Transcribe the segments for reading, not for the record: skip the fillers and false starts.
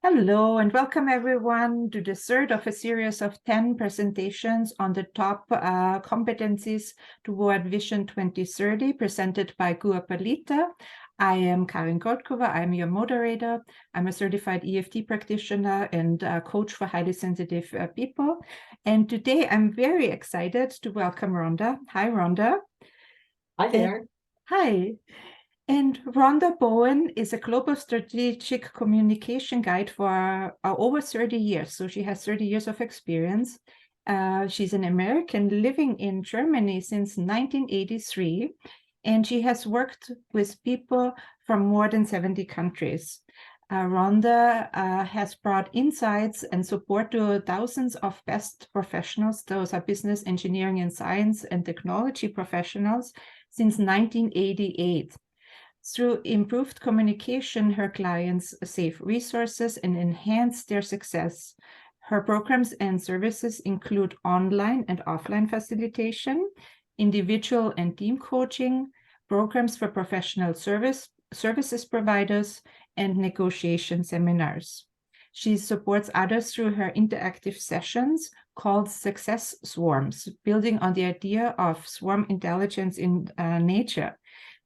Hello and welcome everyone to the third of a series of 10 presentations on the top competencies toward Vision 2030 presented by Guapalita. I am Karin Goldkova. I'm your moderator. I'm a certified EFT practitioner and coach for highly sensitive people. And today I'm very excited to welcome Rhonda. Hi, Rhonda. Hi there. Hi. And Rhonda Bowen is a global strategic communication guide for over 30 years. So she has 30 years of experience. She's an American living in Germany since 1983, and she has worked with people from more than 70 countries. Rhonda has brought insights and support to thousands of best professionals. Those are business, engineering, and science and technology professionals since 1988. Through improved communication, her clients save resources and enhance their success. Her programs and services include online and offline facilitation, individual and team coaching, programs for professional services providers, and negotiation seminars. She supports others through her interactive sessions called Success Swarms, building on the idea of swarm intelligence in nature.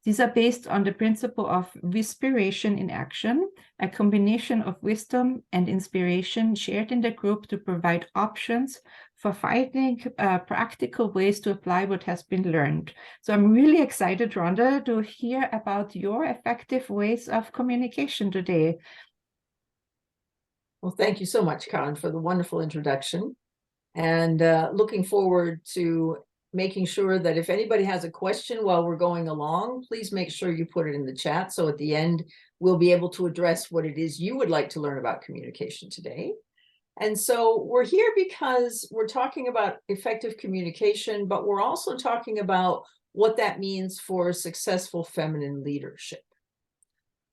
These are based on the principle of Wispiration in action, a combination of wisdom and inspiration shared in the group to provide options for finding practical ways to apply what has been learned. So I'm really excited, Rhonda, to hear about your effective ways of communication today. Well, thank you so much, Karin, for the wonderful introduction. And looking forward to making sure that if anybody has a question while we're going along, please make sure you put it in the chat. So at the end, we'll be able to address what it is you would like to learn about communication today. And so we're here because we're talking about effective communication, but we're also talking about what that means for successful feminine leadership.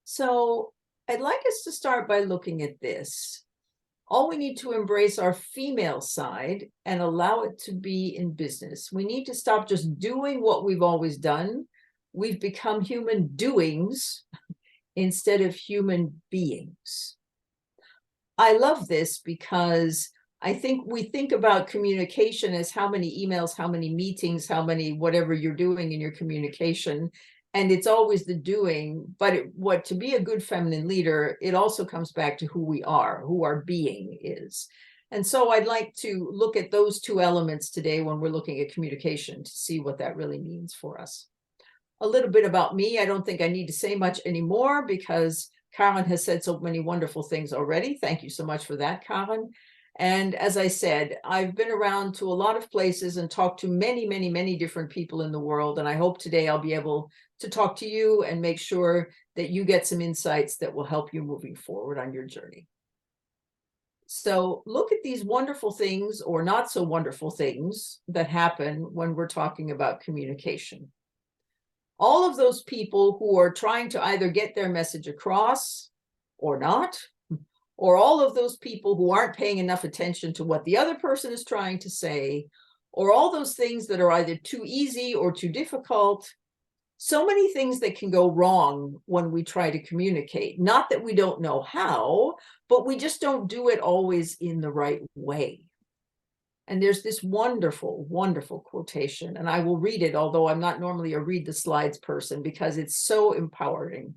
So I'd like us to start by looking at this. All we need to embrace our female side and allow it to be in business. We need to stop just doing what we've always done. We've become human doings instead of human beings. I love this because I think we think about communication as how many emails, how many meetings, how many whatever you're doing in your communication. And it's always the doing, but to be a good feminine leader, it also comes back to who we are, who our being is. And so I'd like to look at those two elements today when we're looking at communication to see what that really means for us. A little bit about me. I don't think I need to say much anymore because Karin has said so many wonderful things already. Thank you so much for that, Karin. And as I said, I've been around to a lot of places and talked to many, many, many different people in the world. And I hope today I'll be able to talk to you and make sure that you get some insights that will help you moving forward on your journey. So look at these wonderful things or not so wonderful things that happen when we're talking about communication. All of those people who are trying to either get their message across or not, or all of those people who aren't paying enough attention to what the other person is trying to say, or all those things that are either too easy or too difficult. So many things that can go wrong when we try to communicate. Not that we don't know how, but we just don't do it always in the right way. And there's this wonderful, wonderful quotation, and I will read it, although I'm not normally a read the slides person, because it's so empowering.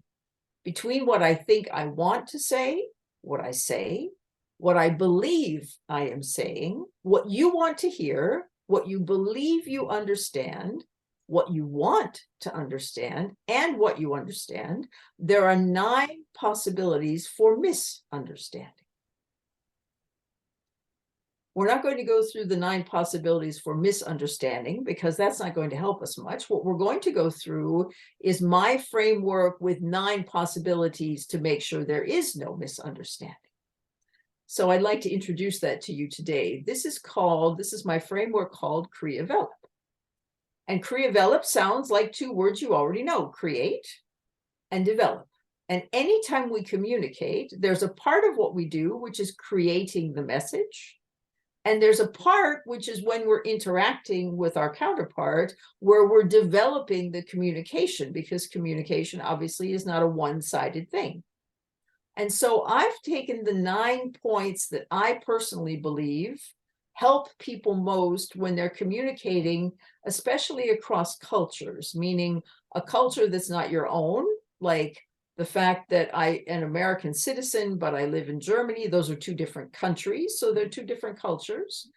Between what I think I want to say, what I say, what I believe I am saying, what you want to hear, what you believe you understand, what you want to understand, and what you understand, there are 9 possibilities for misunderstanding. We're not going to go through the 9 possibilities for misunderstanding because that's not going to help us much. What we're going to go through is my framework with 9 possibilities to make sure there is no misunderstanding. So I'd like to introduce that to you today. This is my framework called Creavelop. And Creavelop sounds like 2 words you already know, create and develop. And anytime we communicate, there's a part of what we do, which is creating the message. And there's a part, which is when we're interacting with our counterpart, where we're developing the communication, because communication obviously is not a one-sided thing. And so I've taken the 9 points that I personally believe help people most when they're communicating, especially across cultures, meaning a culture that's not your own, like the fact that I am an American citizen, but I live in Germany. Those are 2 different countries, so they're 2 different cultures,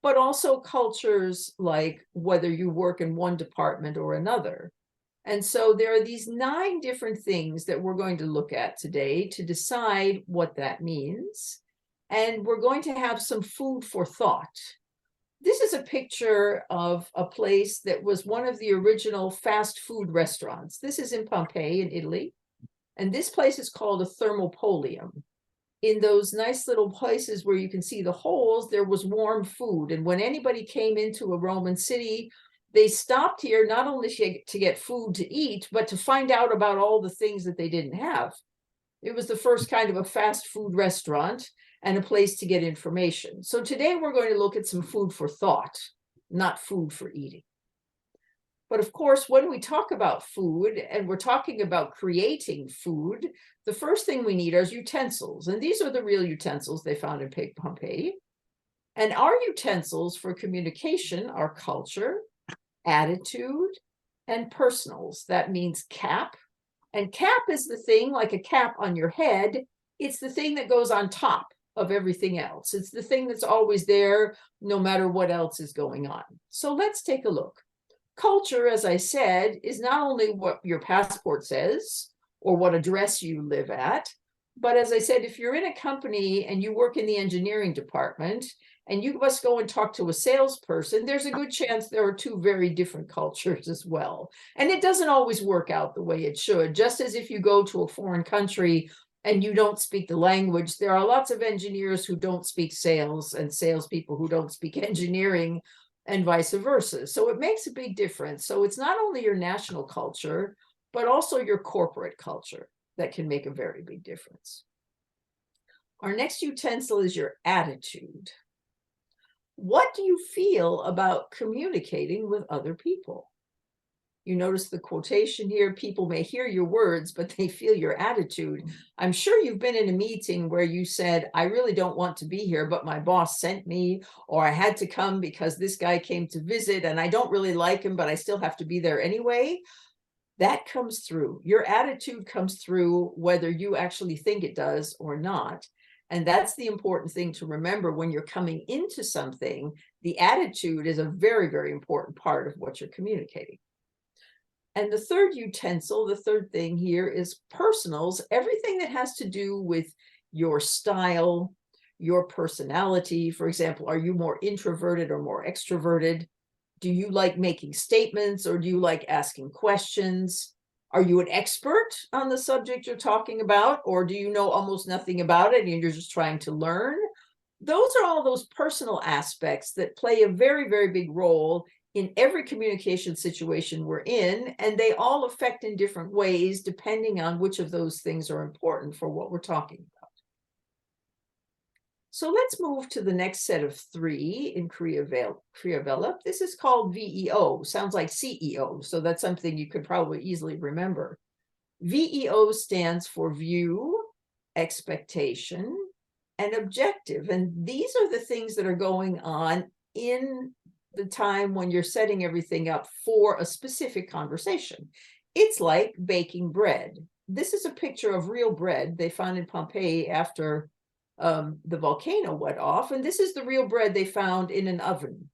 but also cultures like whether you work in one department or another. And so there are these 9 different things that we're going to look at today to decide what that means. And we're going to have some food for thought. This is a picture of a place that was one of the original fast food restaurants. This is in Pompeii in Italy. And this place is called a thermopolium. In those nice little places where you can see the holes, there was warm food. And when anybody came into a Roman city, they stopped here not only to get food to eat, but to find out about all the things that they didn't have. It was the first kind of a fast food restaurant and a place to get information. So today we're going to look at some food for thought, not food for eating. But of course, when we talk about food and we're talking about creating food, the first thing we need are utensils. And these are the real utensils they found in Pompeii. And our utensils for communication are culture, attitude, and personals. That means cap. And cap is the thing, like a cap on your head. It's the thing that goes on top of everything else. It's the thing that's always there, no matter what else is going on. So let's take a look. Culture, as I said, is not only what your passport says or what address you live at, but as I said, if you're in a company and you work in the engineering department and you must go and talk to a salesperson, there's a good chance there are 2 very different cultures as well. And it doesn't always work out the way it should. Just as if you go to a foreign country and you don't speak the language, there are lots of engineers who don't speak sales and salespeople who don't speak engineering, and vice versa. So it makes a big difference. So it's not only your national culture, but also your corporate culture that can make a very big difference. Our next utensil is your attitude. What do you feel about communicating with other people? You notice the quotation here, people may hear your words, but they feel your attitude. I'm sure you've been in a meeting where you said, I really don't want to be here, but my boss sent me, or I had to come because this guy came to visit and I don't really like him, but I still have to be there anyway. That comes through. Your attitude comes through whether you actually think it does or not. And that's the important thing to remember when you're coming into something. The attitude is a very, very important part of what you're communicating. And the third utensil, the third thing here is personals, everything that has to do with your style, your personality. For example, are you more introverted or more extroverted? Do you like making statements or do you like asking questions? Are you an expert on the subject you're talking about, or do you know almost nothing about it and you're just trying to learn? Those are all those personal aspects that play a very, very big role in every communication situation we're in, and they all affect in different ways depending on which of those things are important for what we're talking about. So let's move to the next set of 3 in Kriya. This is called VEO, sounds like CEO, so that's something you could probably easily remember. VEO stands for view, expectation, and objective, and these are the things that are going on in the time when you're setting everything up for a specific conversation. It's like baking bread. This is a picture of real bread they found in Pompeii after the volcano went off, and this is the real bread they found in an oven.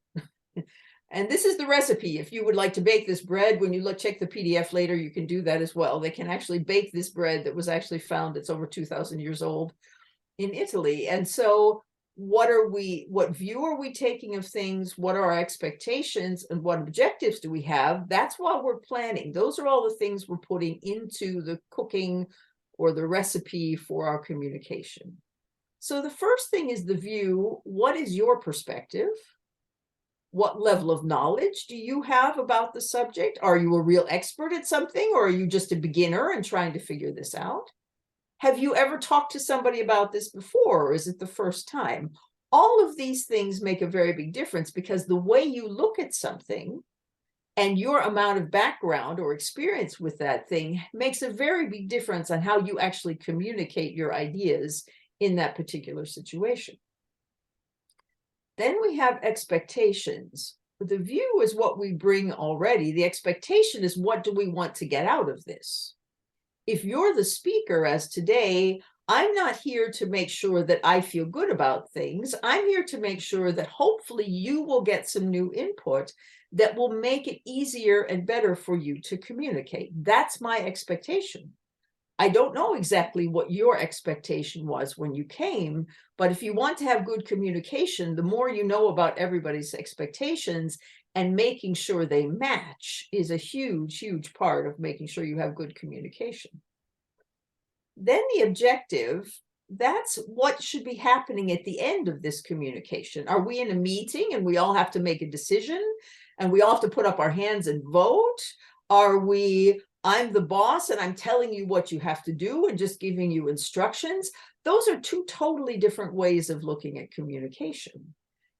And this is the recipe. If you would like to bake this bread, when you check the PDF later, you can do that as well. They can actually bake this bread that was actually found, it's over 2,000 years old, in Italy. And so what view are we taking of things? What are our expectations and what objectives do we have? That's why we're planning. Those are all the things we're putting into the cooking or the recipe for our communication. So the first thing is the view. What is your perspective? What level of knowledge do you have about the subject? Are you a real expert at something, or are you just a beginner and trying to figure this out? Have you ever talked to somebody about this before, or is it the first time? All of these things make a very big difference, because the way you look at something And your amount of background or experience with that thing makes a very big difference on how you actually communicate your ideas in that particular situation. Then we have expectations. The view is what we bring already. The expectation is, what do we want to get out of this? If you're the speaker, as today, I'm not here to make sure that I feel good about things. I'm here to make sure that hopefully you will get some new input that will make it easier and better for you to communicate. That's my expectation. I don't know exactly what your expectation was when you came, but if you want to have good communication, the more you know about everybody's expectations and making sure they match is a huge, huge part of making sure you have good communication. Then the objective, that's what should be happening at the end of this communication. Are we in a meeting and we all have to make a decision and we all have to put up our hands and vote? Are we, I'm the boss and I'm telling you what you have to do and just giving you instructions? Those are two totally different ways of looking at communication.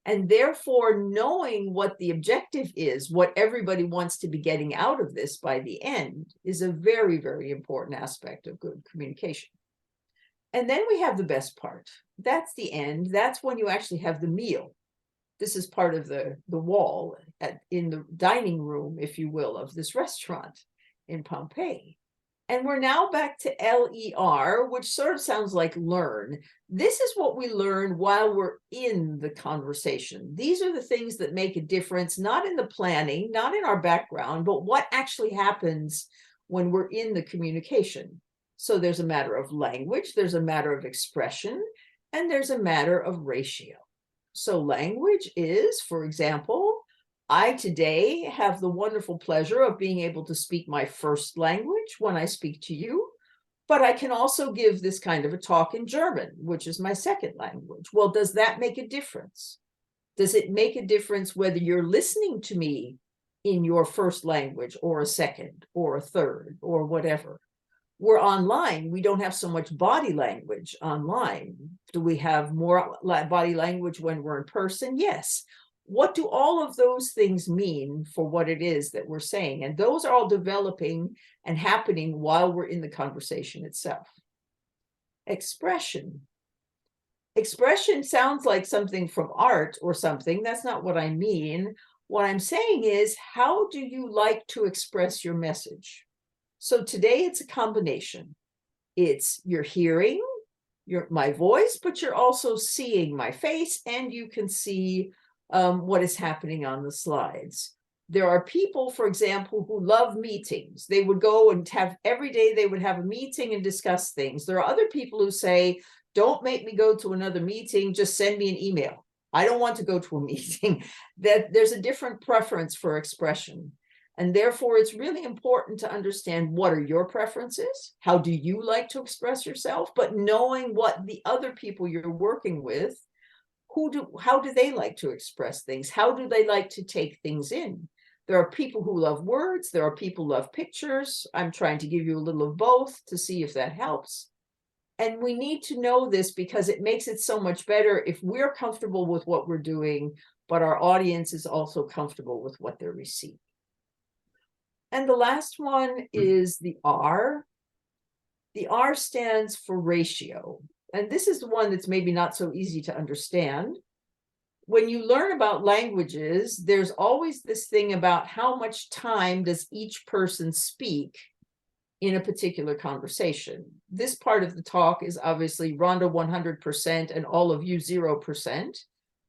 And therefore, knowing what the objective is, what everybody wants to be getting out of this by the end, is a very, very important aspect of good communication. And then we have the best part. That's the end. That's when you actually have the meal. This is part of the wall in the dining room, if you will, of this restaurant in Pompeii. And we're now back to LER, which sort of sounds like learn. This is what we learn while we're in the conversation. These are the things that make a difference, not in the planning, not in our background, but what actually happens when we're in the communication. So there's a matter of language, there's a matter of expression, and there's a matter of ratio. So language is, for example, I today have the wonderful pleasure of being able to speak my first language when I speak to you, but I can also give this kind of a talk in German, which is my second language. Well, does that make a difference? Does it make a difference whether you're listening to me in your first language or a second or a third or whatever? We're online. We don't have so much body language online. Do we have more body language when we're in person? Yes. What do all of those things mean for what it is that we're saying? And those are all developing and happening while we're in the conversation itself. Expression. Expression sounds like something from art or something. That's not what I mean. What I'm saying is, how do you like to express your message? So today it's a combination. It's you're hearing my voice, but you're also seeing my face, and you can see what is happening on the slides. There are people, for example, who love meetings. They would go and have every day they would have a meeting and discuss things. There are other people who say, don't make me go to another meeting, just send me an email. I don't want to go to a meeting. That there's a different preference for expression. And therefore, it's really important to understand what are your preferences, how do you like to express yourself, but knowing what the other people you're working with, how do they like to express things? How do they like to take things in? There are people who love words. There are people who love pictures. I'm trying to give you a little of both to see if that helps. And we need to know this because it makes it so much better if we're comfortable with what we're doing, but our audience is also comfortable with what they're receiving. And the last one is the R. The R stands for ratio. And this is the one that's maybe not so easy to understand. When you learn about languages, there's always this thing about how much time does each person speak in a particular conversation. This part of the talk is obviously Rhonda 100% and all of you 0%.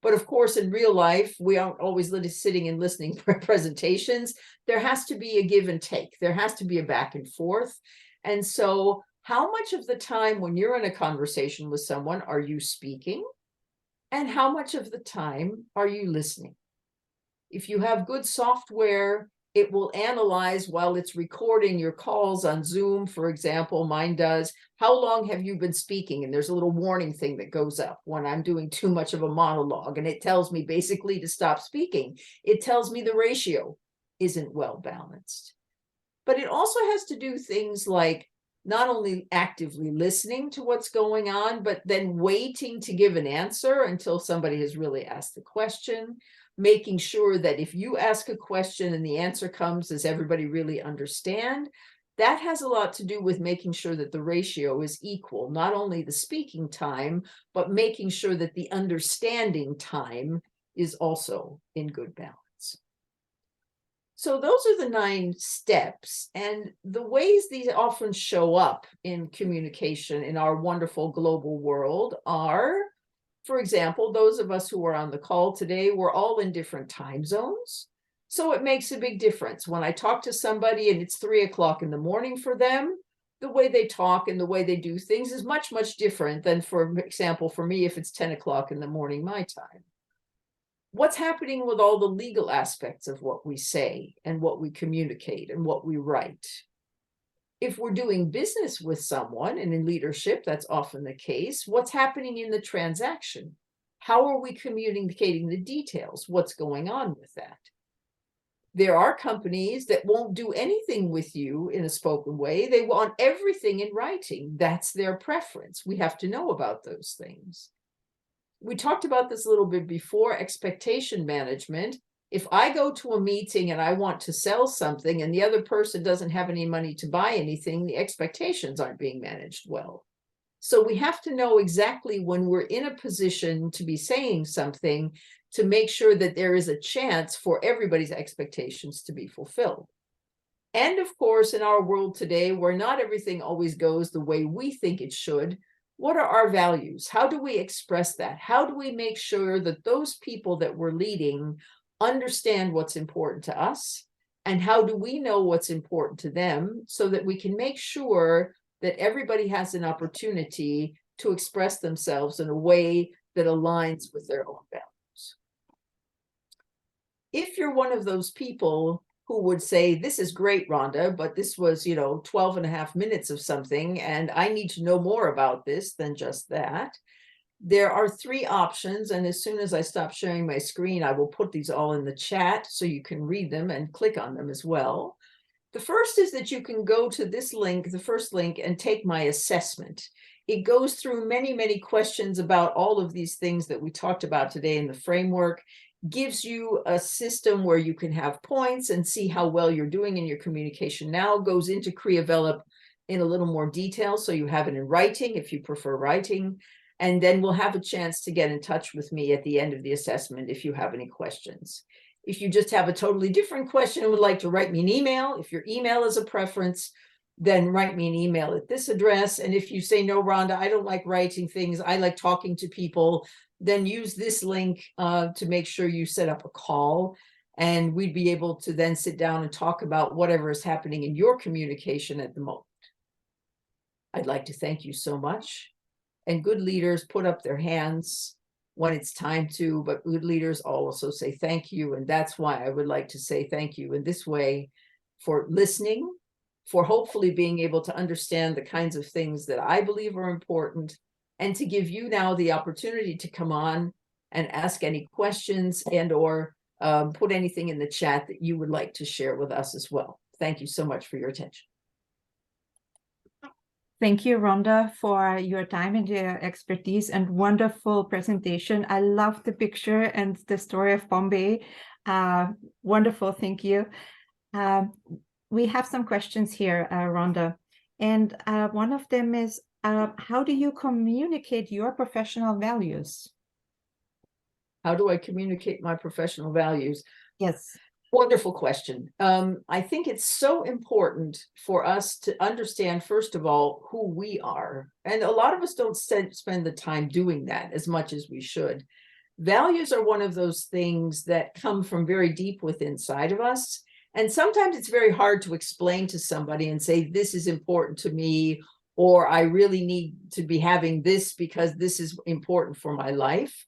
But of course, in real life, we aren't always sitting and listening for presentations. There has to be a give and take. There has to be a back and forth. And so how much of the time when you're in a conversation with someone are you speaking? And how much of the time are you listening? If you have good software, it will analyze while it's recording your calls on Zoom, for example, mine does. How long have you been speaking? And there's a little warning thing that goes up when I'm doing too much of a monologue, and it tells me basically to stop speaking. It tells me the ratio isn't well balanced. But it also has to do things like not only actively listening to what's going on, but then waiting to give an answer until somebody has really asked the question. making sure that if you ask a question and the answer comes, does everybody really understand? That has a lot to do with making sure that the ratio is equal, not only the speaking time, but making sure that the understanding time is also in good balance. So those are the 9 steps, and the ways these often show up in communication in our wonderful global world are, for example, those of us who are on the call today, we're all in different time zones. So it makes a big difference. When I talk to somebody and it's 3 o'clock in the morning for them, the way they talk and the way they do things is much, much different than, for example, for me, if it's 10 o'clock in the morning, my time. What's happening with all the legal aspects of what we say and what we communicate and what we write? If we're doing business with someone, and in leadership, that's often the case, what's happening in the transaction? How are we communicating the details? What's going on with that? There are companies that won't do anything with you in a spoken way. They want everything in writing. That's their preference. We have to know about those things. We talked about this a little bit before, expectation management. If I go to a meeting and I want to sell something and the other person doesn't have any money to buy anything, the expectations aren't being managed well. So we have to know exactly when we're in a position to be saying something to make sure that there is a chance for everybody's expectations to be fulfilled. And of course, in our world today, where not everything always goes the way we think it should, what are our values? How do we express that? How do we make sure that those people that we're leading understand what's important to us? And how do we know what's important to them so that we can make sure that everybody has an opportunity to express themselves in a way that aligns with their own values? If you're one of those people who would say, this is great, Rhonda, but this was, 12 and a half minutes of something, and I need to know more about this than just that. There are 3 options, and as soon as I stop sharing my screen, I will put these all in the chat so you can read them and click on them as well. The first is that you can go to this link, the first link, and take my assessment. It goes through many, many questions about all of these things that we talked about today in the framework, gives you a system where you can have points and see how well you're doing in your communication now, goes into Creavelop in a little more detail, so you have it in writing if you prefer writing, and then we'll have a chance to get in touch with me at the end of the assessment if you have any questions. If you just have a totally different question and would like to write me an email, if your email is a preference, then write me an email at this address. And if you say, no, Rhonda, I don't like writing things, I like talking to people, then use this link to make sure you set up a call, and we'd be able to then sit down and talk about whatever is happening in your communication at the moment. I'd like to thank you so much. And good leaders put up their hands when it's time to, but good leaders also say thank you. And that's why I would like to say thank you in this way for listening, for hopefully being able to understand the kinds of things that I believe are important, and to give you now the opportunity to come on and ask any questions and or put anything in the chat that you would like to share with us as well. Thank you so much for your attention. Thank you, Rhonda, for your time and your expertise and wonderful presentation. I love the picture and the story of Bombay. Wonderful, thank you. We have some questions here, Rhonda, and one of them is, how do you communicate your professional values? How do I communicate my professional values? Yes. Wonderful question. I think it's so important for us to understand, first of all, who we are. And a lot of us don't spend the time doing that as much as we should. Values are one of those things that come from very deep within inside of us. And sometimes it's very hard to explain to somebody and say, this is important to me, or I really need to be having this because this is important for my life.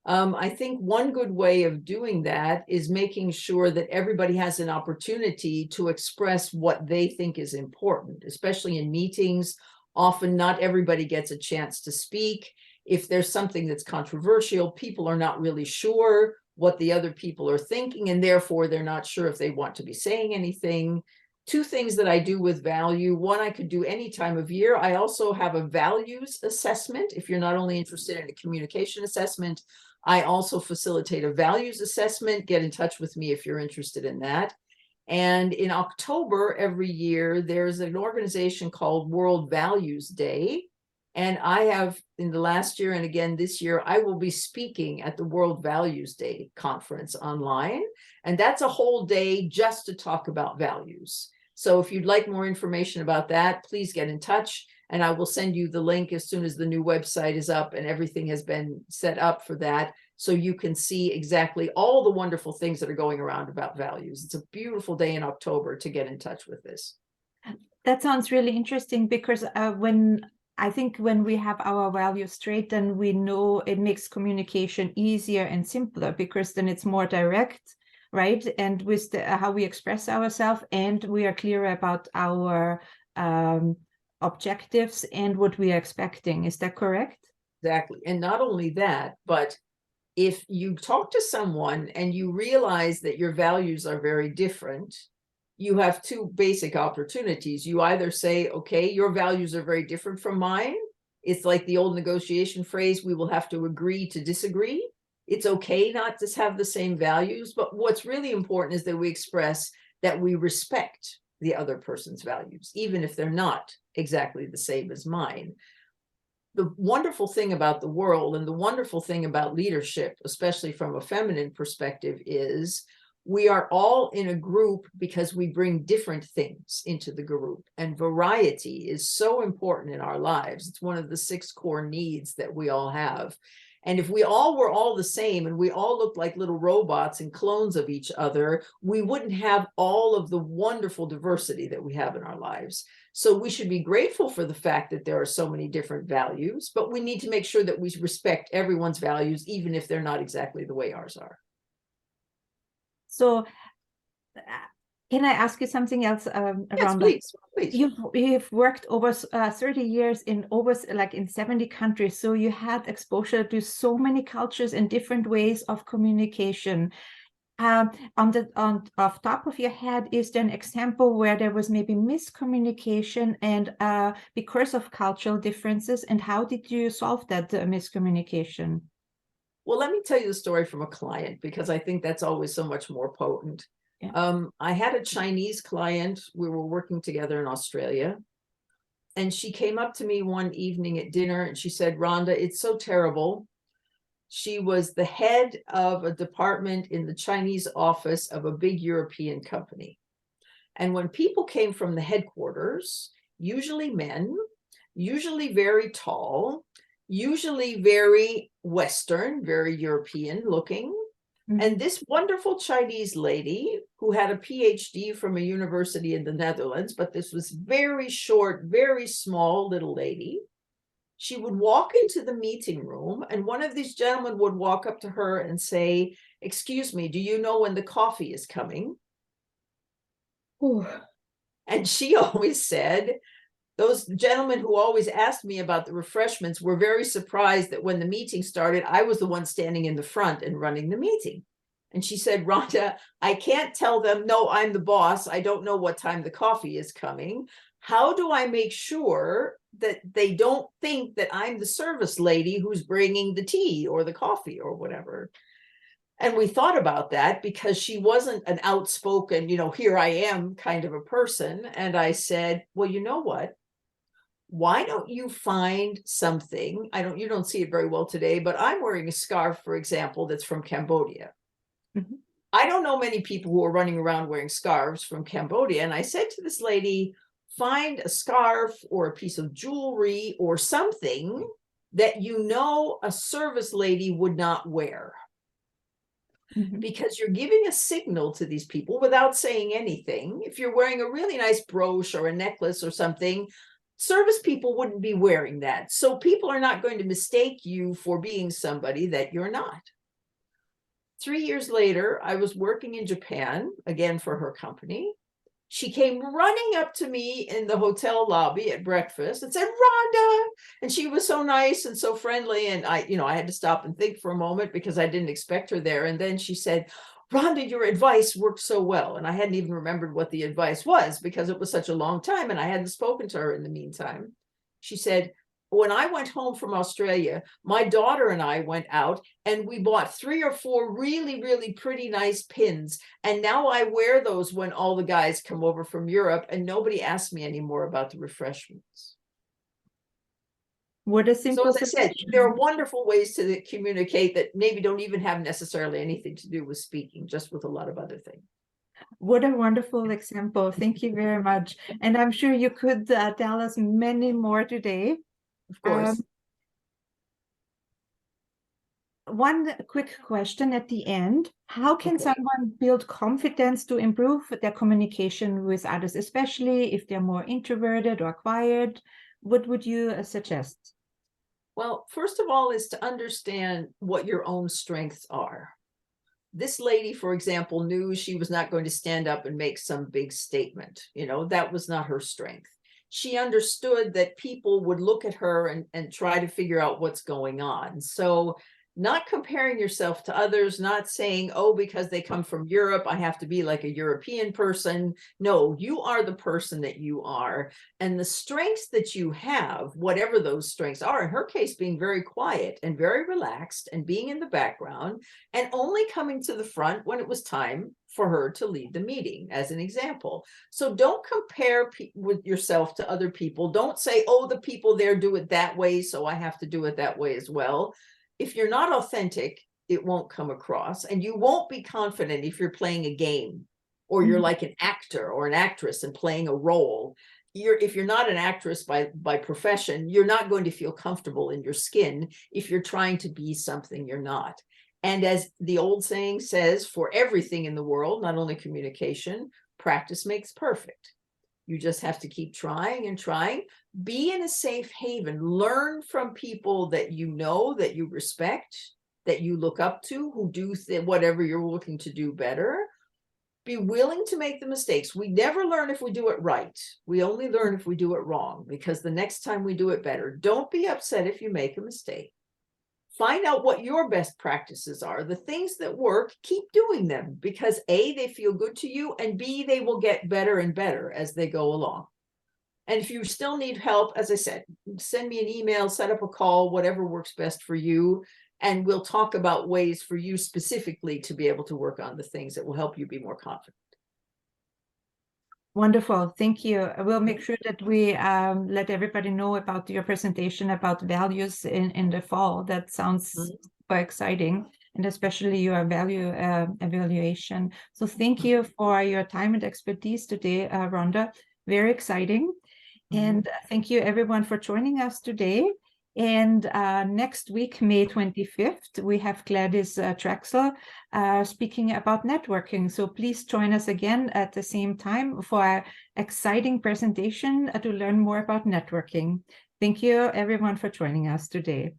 I think one good way of doing that is making sure that everybody has an opportunity to express what they think is important, especially in meetings. Often not everybody gets a chance to speak. If there's something that's controversial, people are not really sure what the other people are thinking, and therefore they're not sure if they want to be saying anything. two things that I do with value. One, I could do any time of year. I also have a values assessment. If you're not only interested in a communication assessment, I also facilitate a values assessment. Get in touch with me if you're interested in that. And in October every year, there's an organization called World Values Day. And I have, in the last year and again this year, I will be speaking at the World Values Day conference online. And that's a whole day just to talk about values. So if you'd like more information about that, please get in touch. And I will send you the link as soon as the new website is up and everything has been set up for that, so you can see exactly all the wonderful things that are going around about values. It's a beautiful day in October to get in touch with this. That sounds really interesting, because when we have our values straight, then we know it makes communication easier and simpler, because then it's more direct, right? And with how we express ourselves, and we are clear about our objectives and what we are expecting. Is that correct? Exactly. And not only that, but if you talk to someone and you realize that your values are very different, you have two basic opportunities. You either say, okay, your values are very different from mine. It's like the old negotiation phrase, we will have to agree to disagree. It's okay not to have the same values, but what's really important is that we express that we respect the other person's values, even if they're not exactly the same as mine. The wonderful thing about the world and the wonderful thing about leadership, especially from a feminine perspective, is we are all in a group because we bring different things into the group, and variety is so important in our lives. It's one of the 6 core needs that we all have. And if we all were all the same and we all looked like little robots and clones of each other, we wouldn't have all of the wonderful diversity that we have in our lives. So we should be grateful for the fact that there are so many different values, but we need to make sure that we respect everyone's values, even if they're not exactly the way ours are. So can I ask you something else, Yes, Rhonda? please. You've worked over 30 years in over like in 70 countries, so you had exposure to so many cultures and different ways of communication. Off top of your head, is there an example where there was maybe miscommunication and because of cultural differences, and how did you solve that miscommunication? Well, let me tell you the story from a client, because I think that's always so much more potent. Yeah. I had a Chinese client. We were working together in Australia, and she came up to me one evening at dinner and she said, Rhonda, it's so terrible. She was the head of a department in the Chinese office of a big European company. And when people came from the headquarters, usually men, usually very tall, usually very Western, very European looking. Mhm. And this wonderful Chinese lady who had a PhD from a university in the Netherlands, but this was very short, very small little lady. She would walk into the meeting room and one of these gentlemen would walk up to her and say, excuse me, do you know when the coffee is coming? Ooh. And she always said, those gentlemen who always asked me about the refreshments were very surprised that when the meeting started, I was the one standing in the front and running the meeting. And she said, Rhonda, I can't tell them, no, I'm the boss. I don't know what time the coffee is coming. How do I make sure that they don't think that I'm the service lady who's bringing the tea or the coffee or whatever? And we thought about that because she wasn't an outspoken, here I am kind of a person. And I said, well, you know what? Why don't you find something? You don't see it very well today, but I'm wearing a scarf, for example, that's from Cambodia. Mhm. I don't know many people who are running around wearing scarves from Cambodia. And I said to this lady, find a scarf or a piece of jewelry or something that a service lady would not wear. Mhm. Because you're giving a signal to these people without saying anything. If you're wearing a really nice brooch or a necklace or something, service people wouldn't be wearing that. So people are not going to mistake you for being somebody that you're not. 3 years later, I was working in Japan, again for her company. She came running up to me in the hotel lobby at breakfast and said, Rhonda. And she was so nice and so friendly. And I had to stop and think for a moment because I didn't expect her there. And then she said, Rhonda, your advice worked so well. And I hadn't even remembered what the advice was because it was such a long time and I hadn't spoken to her in the meantime. She said, when I went home from Australia, my daughter and I went out and we bought 3 or 4 really, really pretty nice pins. And now I wear those when all the guys come over from Europe and nobody asks me anymore about the refreshments. What a So simple as I said, solution. there are wonderful ways to communicate that maybe don't even have necessarily anything to do with speaking, just with a lot of other things. What a wonderful example. Thank you very much. And I'm sure you could tell us many more today. Of course. One quick question at the end. How can Okay. someone build confidence to improve their communication with others, especially if they're more introverted or quiet? What would you suggest? Well, first of all, is to understand what your own strengths are. This lady, for example, knew she was not going to stand up and make some big statement. You know, that was not her strength. She understood that people would look at her and try to figure out what's going on. So not comparing yourself to others, not saying, oh, because they come from Europe, I have to be like a European person. No, you are the person that you are. And the strengths that you have, whatever those strengths are, in her case, being very quiet and very relaxed and being in the background and only coming to the front when it was time for her to lead the meeting, as an example. So don't compare with yourself to other people. Don't say, oh, the people there do it that way, so I have to do it that way as well. If you're not authentic, it won't come across, and you won't be confident if you're playing a game or you're like an actor or an actress and playing a role. If you're not an actress by profession, you're not going to feel comfortable in your skin if you're trying to be something you're not. And as the old saying says, for everything in the world, not only communication, practice makes perfect. You just have to keep trying and trying. Be in a safe haven. Learn from people that you know, that you respect, that you look up to, who do whatever you're looking to do better. Be willing to make the mistakes. We never learn if we do it right. We only learn if we do it wrong, because the next time we do it better. Don't be upset if you make a mistake. Find out what your best practices are. The things that work, keep doing them, because A, they feel good to you, and B, they will get better and better as they go along. And if you still need help, as I said, send me an email, set up a call, whatever works best for you. And we'll talk about ways for you specifically to be able to work on the things that will help you be more confident. Wonderful. Thank you. I will make sure that we let everybody know about your presentation about values in the fall. That sounds super exciting, and especially your value evaluation. So thank you for your time and expertise today, Rhonda. Very exciting. And thank you everyone for joining us today. And next week, May 25th, we have Gladys Traxel speaking about networking. So please join us again at the same time for an exciting presentation to learn more about networking. Thank you everyone for joining us today.